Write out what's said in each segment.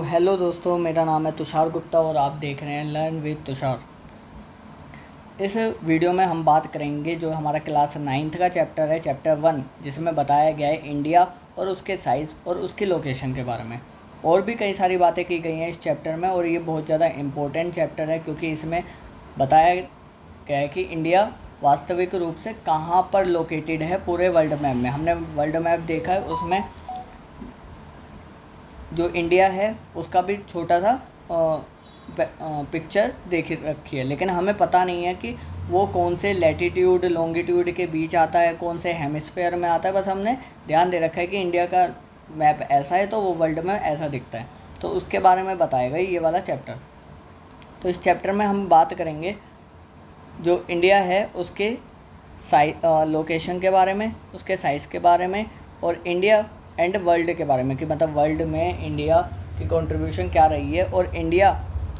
Hello दोस्तों, मेरा नाम है तुषार गुप्ता और आप देख रहे हैं लर्न विद तुषार। इस वीडियो में हम बात करेंगे जो हमारा क्लास 9th का चैप्टर है, चैप्टर 1, जिसमें बताया गया है इंडिया और उसके साइज़ और उसकी लोकेशन के बारे में। और भी कई सारी बातें की गई हैं इस चैप्टर में और ये बहुत ज़्यादा इम्पोर्टेंट चैप्टर है क्योंकि इसमें बताया गया है कि इंडिया वास्तविक रूप से कहाँ पर लोकेटेड है पूरे वर्ल्ड मैप में। हमने वर्ल्ड मैप देखा है, उसमें जो इंडिया है उसका भी छोटा सा पिक्चर देख रखी है, लेकिन हमें पता नहीं है कि वो कौन से लैटिट्यूड लॉन्गिट्यूड के बीच आता है, कौन से हेमिस्फेयर में आता है। बस हमने ध्यान दे रखा है कि इंडिया का मैप ऐसा है तो वो वर्ल्ड में ऐसा दिखता है, तो उसके बारे में बताएगा ये वाला चैप्टर। तो इस चैप्टर में हम बात करेंगे जो इंडिया है उसके लोकेशन के बारे में, उसके साइज़ के बारे में और इंडिया एंड वर्ल्ड के बारे में कि मतलब वर्ल्ड में इंडिया की कंट्रीब्यूशन क्या रही है और इंडिया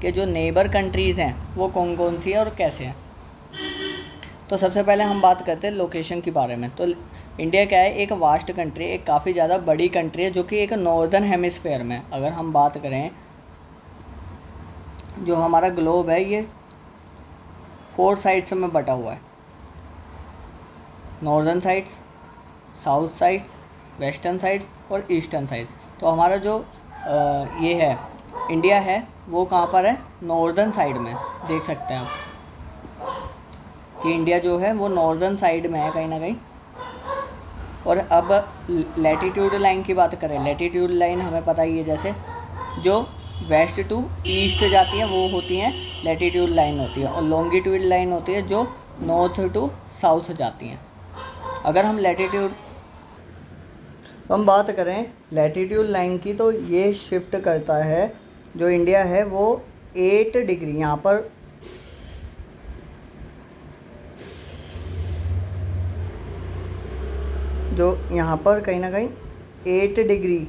के जो नेबर कंट्रीज़ हैं वो कौन कौन सी है और कैसे हैं। तो सबसे पहले हम बात करते हैं लोकेशन के बारे में। तो इंडिया क्या है, एक वास्ट कंट्री, एक काफ़ी ज़्यादा बड़ी कंट्री है जो कि एक नॉर्दर्न हेमिस्फेयर में, अगर हम बात करें जो हमारा ग्लोब है ये 4 साइड्स में बटा हुआ है। Northern sides, south side, western side और ईस्टर्न साइड। तो हमारा जो ये है इंडिया है वो कहाँ पर है, नॉर्दर्न साइड में। देख सकते हैं आप कि इंडिया जो है वो नॉर्दर्न साइड में है कहीं ना कहीं। और अब लैटिट्यूड लाइन की बात करें, लैटिट्यूड लाइन हमें पता ही है, जैसे जो वेस्ट टू ईस्ट जाती है वो होती हैं लैटिट्यूड लाइन होती है, और लॉन्गिट्यूड लाइन होती है जो नॉर्थ टू साउथ जाती हैं। अगर हम हम बात करें लैटिट्यूड लाइन की, तो ये शिफ्ट करता है, जो इंडिया है वो 8 डिग्री यहाँ पर जो यहाँ पर कहीं ना कहीं 8 डिग्री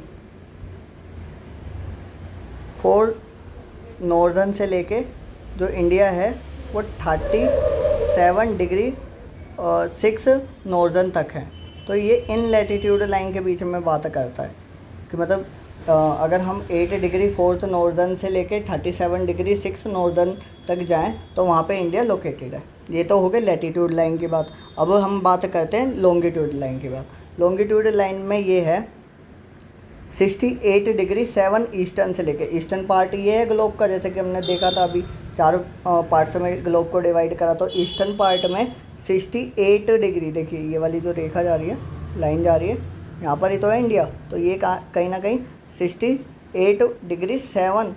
4 नॉर्दर्न से लेके जो इंडिया है वो 37 डिग्री 6 नॉर्दर्न तक है। तो ये इन लैटिट्यूड लाइन के बीच में बात करता है कि मतलब अगर हम 8 डिग्री 4 नॉर्दर्न से लेके 37 डिग्री 6 नॉर्दर्न तक जाएं तो वहाँ पे इंडिया लोकेटेड है। ये तो हो गई लैटिट्यूड लाइन की बात। अब हम बात करते हैं लॉन्गिट्यूड लाइन की बात। लॉन्गिट्यूड लाइन में ये है 68 डिग्री 7 ईस्टर्न से लेके, ईस्टर्न पार्ट ये है ग्लोब का, जैसे कि हमने देखा था अभी 4 पार्ट्स में ग्लोब को डिवाइड करा। तो ईस्टर्न पार्ट में 68 डिग्री, देखिए ये वाली जो रेखा जा रही है, लाइन जा रही है, यहाँ पर ही तो है इंडिया। तो ये कहीं ना कहीं 68 डिग्री 7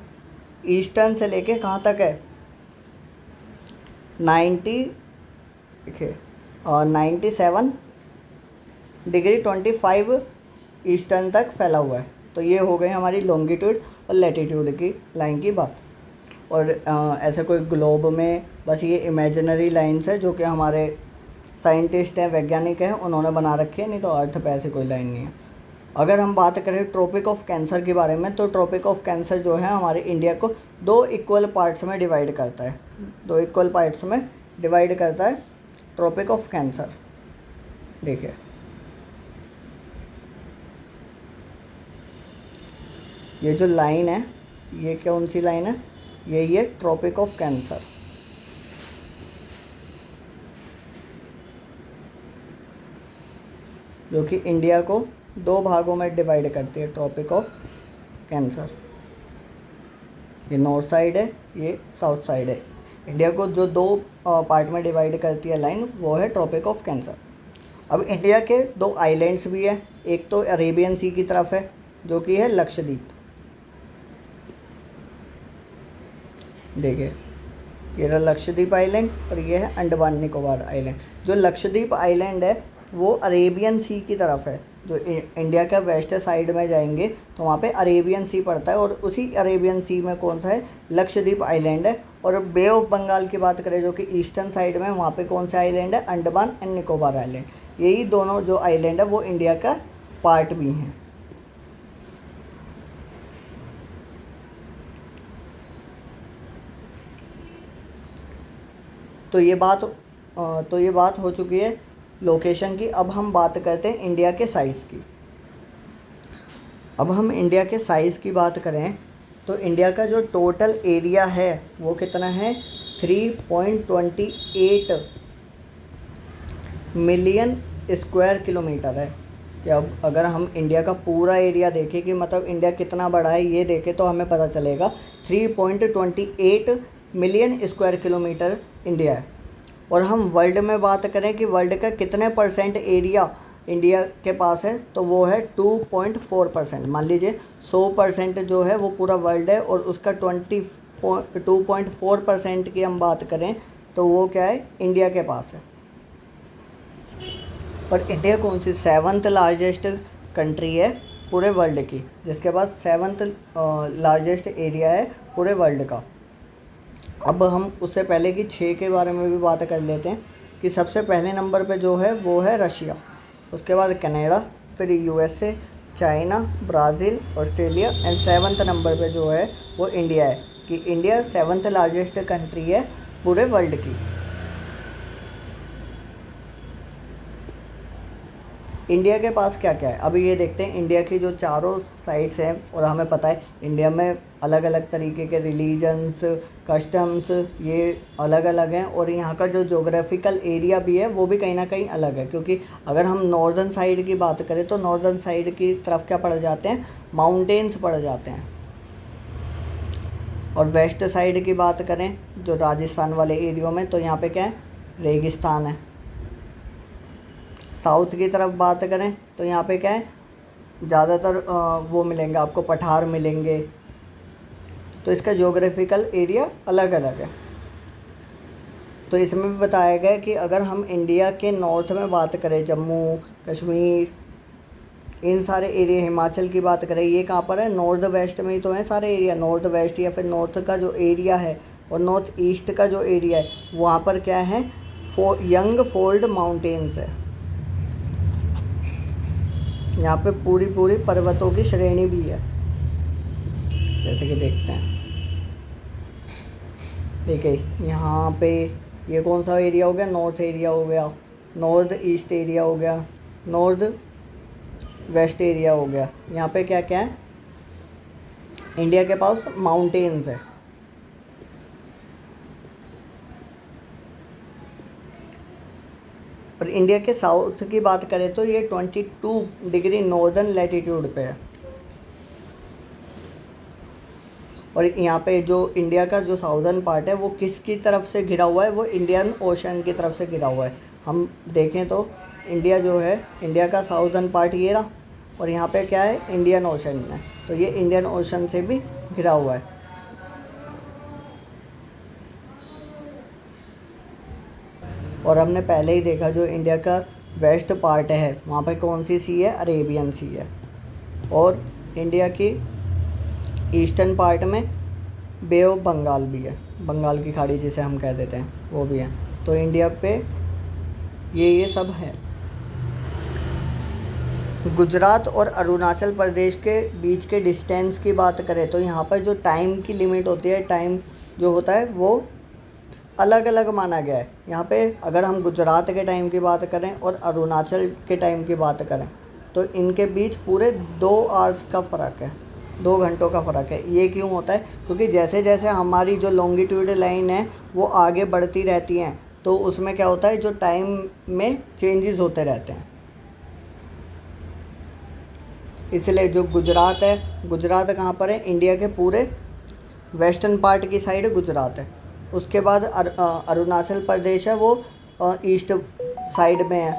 ईस्टर्न से लेके कहाँ तक है, 97 डिग्री 25 ईस्टर्न तक फैला हुआ है। तो ये हो गई हमारी लॉन्गिट्यूड और लैटिट्यूड की लाइन की बात। और ऐसे कोई ग्लोब में बस ये इमेजिनरी लाइन्स है जो कि हमारे साइंटिस्ट हैं, वैज्ञानिक हैं, उन्होंने बना रखी है, नहीं तो अर्थ पे ऐसे कोई लाइन नहीं है। अगर हम बात करें ट्रॉपिक ऑफ कैंसर के बारे में, तो ट्रॉपिक ऑफ कैंसर जो है हमारे इंडिया को 2 इक्वल पार्ट्स में डिवाइड करता है। 2 इक्वल पार्ट्स में डिवाइड करता है ट्रॉपिक ऑफ कैंसर। देखिए ये जो लाइन है, ये कौन सी लाइन है, यही है ट्रॉपिक ऑफ कैंसर। जो कि इंडिया को 2 भागों में डिवाइड करती है, ट्रॉपिक ऑफ कैंसर। ये नॉर्थ साइड है, ये साउथ साइड है। इंडिया को जो 2 पार्ट में डिवाइड करती है लाइन, वो है ट्रॉपिक ऑफ कैंसर। अब इंडिया के 2 आइलैंड्स भी है, एक तो अरेबियन सी की तरफ है जो कि है लक्षद्वीप। देखिए ये रहा लक्षद्वीप आइलैंड और ये है अंडमान निकोबार आइलैंड। जो लक्षद्वीप आइलैंड है वो अरेबियन सी की तरफ है। जो इंडिया का वेस्ट साइड में जाएंगे तो वहाँ पे अरेबियन सी पड़ता है, और उसी अरेबियन सी में कौन सा है, लक्षद्वीप आइलैंड है। और बे ऑफ बंगाल की बात करें जो कि ईस्टर्न साइड में, वहाँ पे कौन सा आइलैंड है, अंडमान एंड निकोबार आइलैंड। यही दोनों जो आइलैंड है वो इंडिया का पार्ट भी हैं। तो ये बात हो चुकी है लोकेशन की। अब हम बात करते हैं इंडिया के साइज़ की। अब हम इंडिया के साइज़ की बात करें तो इंडिया का जो टोटल एरिया है वो कितना है, 3.28 मिलियन स्क्वायर किलोमीटर है। कि अब अगर हम इंडिया का पूरा एरिया देखें कि मतलब इंडिया कितना बड़ा है ये देखें तो हमें पता चलेगा 3.28 मिलियन स्क्वायर किलोमीटर इंडिया है। और हम वर्ल्ड में बात करें कि वर्ल्ड का कितने परसेंट एरिया इंडिया के पास है, तो वो है 2.4%। मान लीजिए 100% जो है वो पूरा वर्ल्ड है और उसका 2.4% की हम बात करें तो वो क्या है, इंडिया के पास है। और इंडिया कौन सी 7th लार्जेस्ट कंट्री है पूरे वर्ल्ड की, जिसके पास 7th लार्जेस्ट एरिया है पूरे वर्ल्ड का। अब हम उससे पहले कि 6 के बारे में भी बात कर लेते हैं कि सबसे पहले नंबर पे जो है वो है रशिया, उसके बाद कनाडा, फिर USA, China, Brazil, Australia and 7th number पे जो है वो इंडिया है। कि इंडिया 7th लार्जेस्ट कंट्री है पूरे वर्ल्ड की। इंडिया के पास क्या क्या है अभी ये देखते हैं। इंडिया की जो चारों साइड्स हैं, और हमें पता है इंडिया में अलग अलग तरीके के रिलीजन्स, कस्टम्स ये अलग अलग हैं, और यहाँ का जो जोग्राफिकल एरिया भी है वो भी कहीं ना कहीं अलग है। क्योंकि अगर हम नॉर्दर्न साइड की बात करें तो नॉर्दर्न साइड की तरफ क्या पड़ जाते हैं, माउंटेन्स पड़ जाते हैं। और वेस्ट साइड की बात करें जो राजस्थान वाले एरियो में, तो यहाँ पे क्या है, रेगिस्तान है। साउथ की तरफ बात करें तो यहाँ पे क्या है, ज़्यादातर वो मिलेंगे आपको, पठार मिलेंगे। तो इसका ज्योग्राफिकल एरिया अलग अलग है। तो इसमें भी बताया गया कि अगर हम इंडिया के नॉर्थ में बात करें, जम्मू कश्मीर, इन सारे एरिया, हिमाचल की बात करें, ये कहाँ पर है, नॉर्थ वेस्ट में ही तो है सारे एरिया। नॉर्थ वेस्ट या फिर नॉर्थ का जो एरिया है और नॉर्थ ईस्ट का जो एरिया है वहाँ पर क्या है, यंग फोल्ड माउंटेन्स है। यहाँ पे पूरी पूरी पर्वतों की श्रेणी भी है, जैसे कि देखते हैं। देखिए यहाँ पे ये कौन सा एरिया हो गया, नॉर्थ एरिया हो गया, नॉर्थ ईस्ट एरिया हो गया, नॉर्थ वेस्ट एरिया हो गया। यहाँ पे क्या क्या है, इंडिया के पास माउंटेन्स है। और इंडिया के साउथ की बात करें तो ये 22 डिग्री नॉर्दर्न लैटिट्यूड पे है। और यहाँ पे जो इंडिया का जो साउदर्न पार्ट है वो किसकी तरफ से घिरा हुआ है, वो इंडियन ओशन की तरफ से घिरा हुआ है। हम देखें तो इंडिया जो है, इंडिया का साउदर्न पार्ट ये रहा, और यहाँ पे क्या है, इंडियन ओशन है। तो ये इंडियन ओशन से भी घिरा हुआ है। और हमने पहले ही देखा जो इंडिया का वेस्ट पार्ट है वहाँ पे कौन सी सी है, अरेबियन सी है। और इंडिया की ईस्टर्न पार्ट में बे ऑफ बंगाल भी है, बंगाल की खाड़ी जिसे हम कह देते हैं वो भी है। तो इंडिया पे ये सब है। गुजरात और अरुणाचल प्रदेश के बीच के डिस्टेंस की बात करें तो यहाँ पर जो टाइम की लिमिट होती है, टाइम जो होता है वो अलग अलग माना गया है। यहाँ पे अगर हम गुजरात के टाइम की बात करें और अरुणाचल के टाइम की बात करें तो इनके बीच पूरे 2 आवर्स का फ़र्क है, 2 घंटों का फ़र्क है। ये क्यों होता है, क्योंकि जैसे जैसे हमारी जो लॉन्गिट्यूड लाइन है वो आगे बढ़ती रहती हैं तो उसमें क्या होता है, जो टाइम में चेंजेस होते रहते हैं। इसलिए जो गुजरात है, गुजरात कहाँ पर है, इंडिया के पूरे वेस्टर्न पार्ट की साइड गुजरात है। उसके बाद अरुणाचल प्रदेश है वो ईस्ट साइड में है।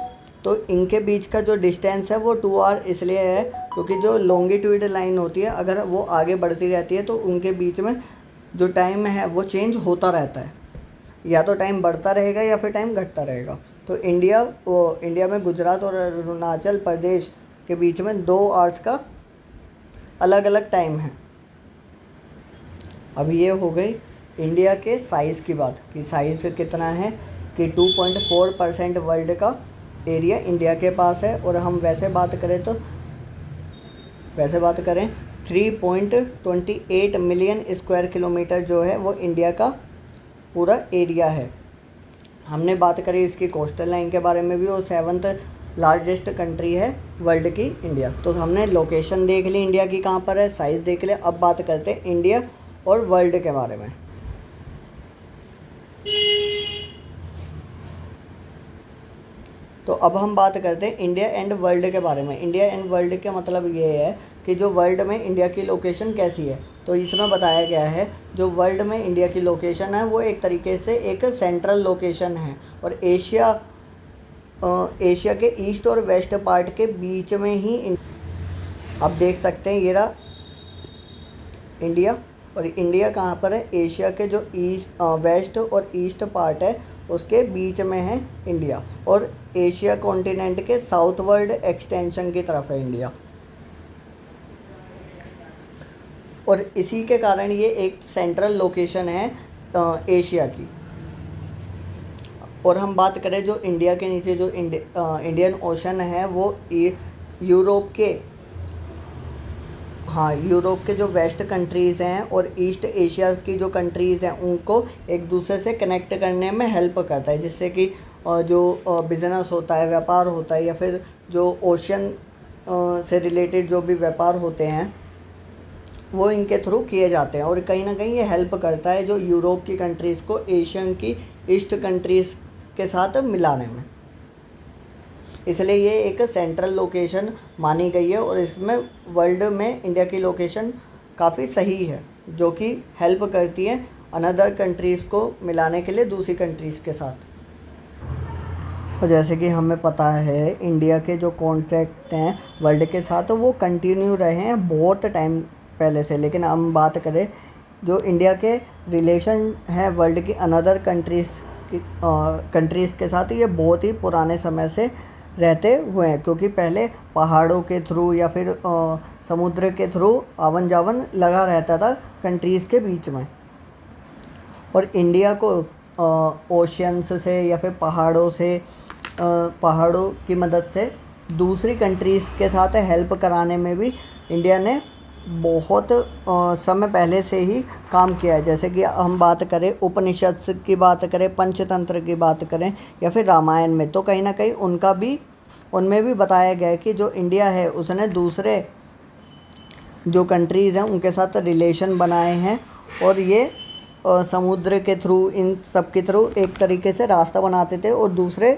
तो इनके बीच का जो डिस्टेंस है वो 2 आवर इसलिए है क्योंकि जो लॉन्गिट्यूड लाइन होती है अगर वो आगे बढ़ती रहती है तो उनके बीच में जो टाइम है वो चेंज होता रहता है, या तो टाइम बढ़ता रहेगा या फिर टाइम घटता रहेगा। तो इंडिया में गुजरात और अरुणाचल प्रदेश के बीच में 2 आवर्स का अलग अलग टाइम है। अब ये हो गई इंडिया के साइज़ की बात कि साइज़ कितना है कि 2.4% वर्ल्ड का एरिया इंडिया के पास है। और हम वैसे बात करें 3.28 मिलियन स्क्वायर किलोमीटर जो है वो इंडिया का पूरा एरिया है। हमने बात करी इसकी कोस्टल लाइन के बारे में भी, और 7th लार्जेस्ट कंट्री है वर्ल्ड की इंडिया। तो हमने लोकेशन देख ली इंडिया की कहाँ पर है, साइज़ देख लिया। अब बात करते हैं इंडिया और वर्ल्ड के बारे में। तो अब हम बात करते हैं इंडिया एंड वर्ल्ड के बारे में। इंडिया एंड वर्ल्ड का मतलब ये है कि जो वर्ल्ड में इंडिया की लोकेशन कैसी है। तो इसमें बताया गया है जो वर्ल्ड में इंडिया की लोकेशन है वो एक तरीके से एक सेंट्रल लोकेशन है और एशिया के ईस्ट और वेस्ट पार्ट के बीच में ही आप देख सकते हैं ये रहा इंडिया। और इंडिया कहाँ पर है, एशिया के जो वेस्ट और ईस्ट पार्ट है उसके बीच में है इंडिया, और एशिया कॉन्टिनेंट के साउथवर्ड एक्सटेंशन की तरफ है इंडिया। और इसी के कारण ये एक सेंट्रल लोकेशन है एशिया की। और हम बात करें जो इंडिया के नीचे जो इंडियन ओशन है वो यूरोप के जो वेस्ट कंट्रीज़ हैं और ईस्ट एशिया की जो कंट्रीज़ हैं उनको एक दूसरे से कनेक्ट करने में हेल्प करता है, जिससे कि जो बिज़नेस होता है, व्यापार होता है, या फिर जो ओशन से रिलेटेड जो भी व्यापार होते हैं वो इनके थ्रू किए जाते हैं। और कहीं ना कहीं ये हेल्प करता है जो यूरोप की कंट्रीज़ को एशियन की ईस्ट कंट्रीज़ के साथ मिलाने में। इसलिए ये एक सेंट्रल लोकेशन मानी गई है और इसमें वर्ल्ड में इंडिया की लोकेशन काफ़ी सही है, जो कि हेल्प करती है अनदर कंट्रीज़ को मिलाने के लिए दूसरी कंट्रीज़ के साथ। और जैसे कि हमें पता है इंडिया के जो कॉन्टैक्ट हैं वर्ल्ड के साथ तो वो कंटिन्यू रहे हैं बहुत टाइम पहले से। लेकिन हम बात करें जो इंडिया के रिलेशन है वर्ल्ड की अनदर कंट्रीज़ के साथ, ये बहुत ही पुराने समय से रहते हुए हैं, क्योंकि पहले पहाड़ों के थ्रू या फिर समुद्र के थ्रू आवन जावन लगा रहता था कंट्रीज़ के बीच में। और इंडिया को ओशियंस से या फिर पहाड़ों की मदद से दूसरी कंट्रीज़ के साथ हेल्प कराने में भी इंडिया ने बहुत समय पहले से ही काम किया है। जैसे कि हम बात करें उपनिषद की बात करें, पंचतंत्र की बात करें या फिर रामायण में, तो कहीं ना कहीं उनमें भी बताया गया है कि जो इंडिया है उसने दूसरे जो कंट्रीज़ हैं उनके साथ रिलेशन बनाए हैं और ये समुद्र के थ्रू इन सब के थ्रू एक तरीके से रास्ता बनाते थे और दूसरी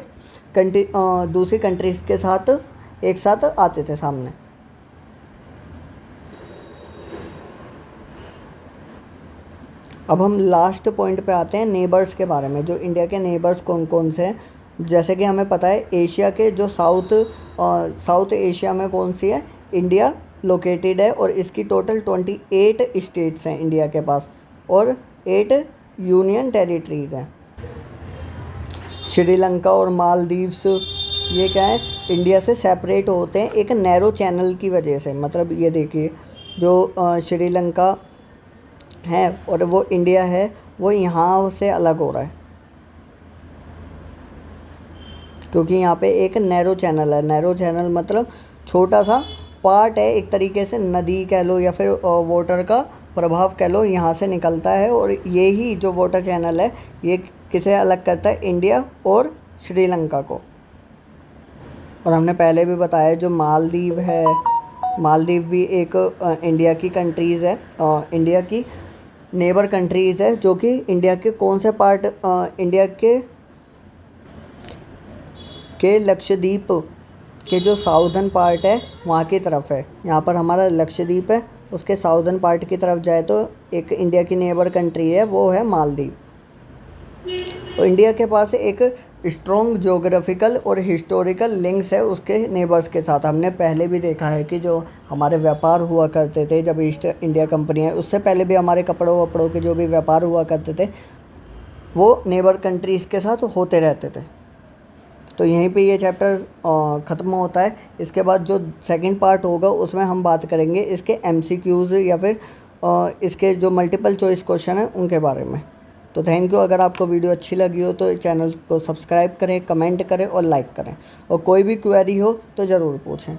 कंट्रीज़ के साथ एक साथ आते थे सामने। अब हम लास्ट पॉइंट पे आते हैं नेबर्स के बारे में। जो इंडिया के नेबर्स कौन कौन से हैं, जैसे कि हमें पता है एशिया के जो साउथ एशिया में कौन सी है, इंडिया लोकेटेड है और इसकी टोटल 28 स्टेट्स हैं इंडिया के पास और 8 यूनियन टेरिटरीज़ हैं। श्रीलंका और मालदीव्स ये क्या है, इंडिया से सेपरेट होते हैं एक नैरो चैनल की वजह से। मतलब ये देखिए जो श्रीलंका है और वो इंडिया है वो यहाँ से अलग हो रहा है क्योंकि यहाँ पे एक नैरो चैनल है। नैरो चैनल मतलब छोटा सा पार्ट है, एक तरीके से नदी कह लो या फिर वाटर का प्रभाव कह लो, यहाँ से निकलता है। और ये ही जो वाटर चैनल है ये किसे अलग करता है, इंडिया और श्रीलंका को। और हमने पहले भी बताया जो मालदीव है, मालदीव भी एक इंडिया की कंट्रीज़ है, इंडिया की नेबर कंट्रीज़ है, जो कि इंडिया के कौन से पार्ट, इंडिया के लक्षद्वीप के जो साउदर्न पार्ट है वहाँ की तरफ है। यहाँ पर हमारा लक्षद्वीप है, उसके साउदर्न पार्ट की तरफ जाए तो एक इंडिया की नेबर कंट्री है वो है मालदीव। तो इंडिया के पास एक स्ट्रॉन्ग ज्योग्राफिकल और हिस्टोरिकल लिंक्स है उसके नेबर्स के साथ। हमने पहले भी देखा है कि जो हमारे व्यापार हुआ करते थे जब ईस्ट इंडिया कंपनी है, उससे पहले भी हमारे कपड़ों वपड़ों के जो भी व्यापार हुआ करते थे वो नेबर कंट्रीज़ के साथ होते रहते थे। तो यहीं पे ये चैप्टर ख़त्म होता है। इसके बाद जो सेकंड पार्ट होगा उसमें हम बात करेंगे इसके MCQs या फिर इसके जो मल्टीपल चॉइस क्वेश्चन हैं उनके बारे में। तो थैंक यू। अगर आपको वीडियो अच्छी लगी हो तो चैनल को सब्सक्राइब करें, कमेंट करें और लाइक करें, और कोई भी क्वेरी हो तो ज़रूर पूछें।